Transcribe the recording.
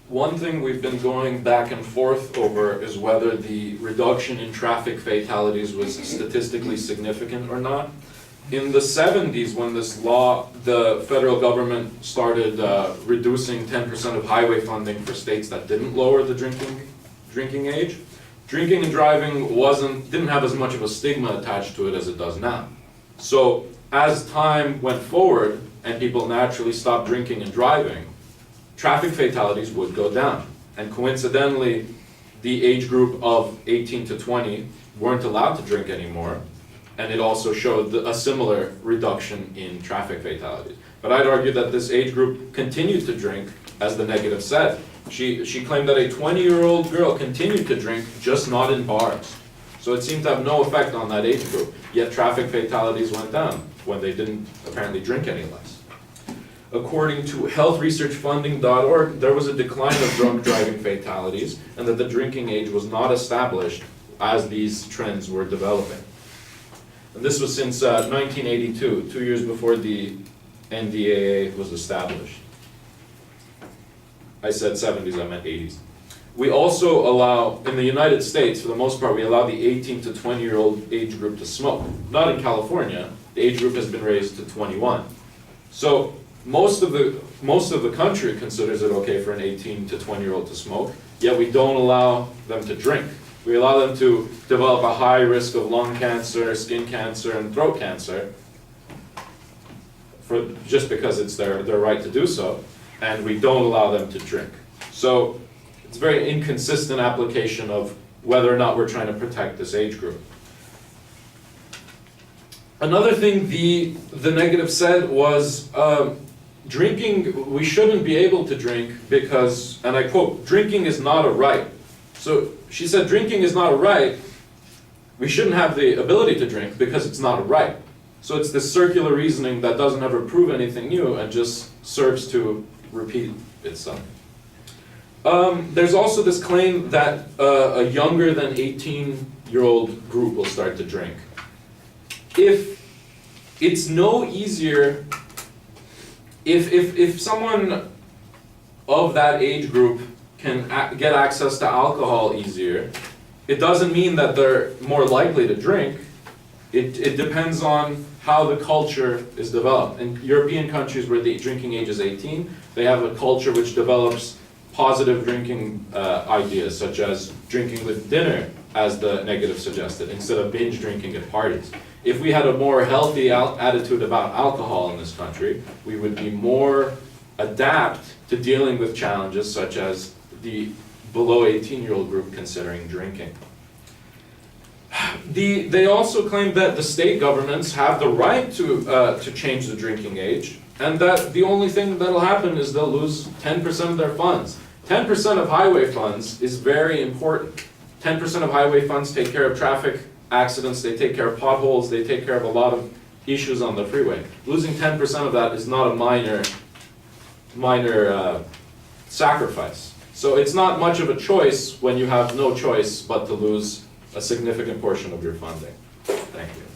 one thing we've been going back and forth over is whether the reduction in traffic fatalities was statistically significant or not. In the 70s, when this law, the federal government started reducing 10% of highway funding for states that didn't lower the drinking age, drinking and driving didn't have as much of a stigma attached to it as it does now. So as time went forward and people naturally stopped drinking and driving, traffic fatalities would go down. And coincidentally, the age group of 18 to 20 weren't allowed to drink anymore, and it also showed a similar reduction in traffic fatalities. But I'd argue that this age group continued to drink, as the negative said. She claimed that a 20-year-old girl continued to drink, just not in bars. So it seemed to have no effect on that age group, yet traffic fatalities went down when they didn't apparently drink any less. According to healthresearchfunding.org, there was a decline of drunk driving fatalities, and that the drinking age was not established as these trends were developing. And this was since 1982, 2 years before the NDAA was established. I said 70s, I meant 80s. We also allow, in the United States, for the most part, we allow the 18 to 20-year-old age group to smoke. Not in California, the age group has been raised to 21. So most of the country considers it okay for an 18 to 20-year-old to smoke, yet we don't allow them to drink. We allow them to develop a high risk of lung cancer, skin cancer, and throat cancer, just because it's their right to do so, and we don't allow them to drink. So it's a very inconsistent application of whether or not we're trying to protect this age group. Another thing the negative said was drinking, we shouldn't be able to drink because, and I quote, drinking is not a right. So she said drinking is not a right, we shouldn't have the ability to drink because it's not a right. So it's this circular reasoning that doesn't ever prove anything new and just serves to repeat itself. There's also this claim that a younger than 18-year-old group will start to drink. If it's no easier, if someone of that age group can get access to alcohol easier, it doesn't mean that they're more likely to drink. It depends on how the culture is developed. In European countries where the drinking age is 18, they have a culture which develops positive drinking ideas, such as drinking with dinner, as the negative suggested, instead of binge drinking at parties. If we had a more healthy attitude about alcohol in this country, we would be more adept to dealing with challenges such as the below 18-year-old group considering drinking. They also claim that the state governments have the right to change the drinking age, and that the only thing that'll happen is they'll lose 10% of their funds. 10% of highway funds is very important. 10% of highway funds take care of traffic accidents, they take care of potholes, they take care of a lot of issues on the freeway. Losing 10% of that is not a minor sacrifice. So it's not much of a choice when you have no choice but to lose a significant portion of your funding. Thank you.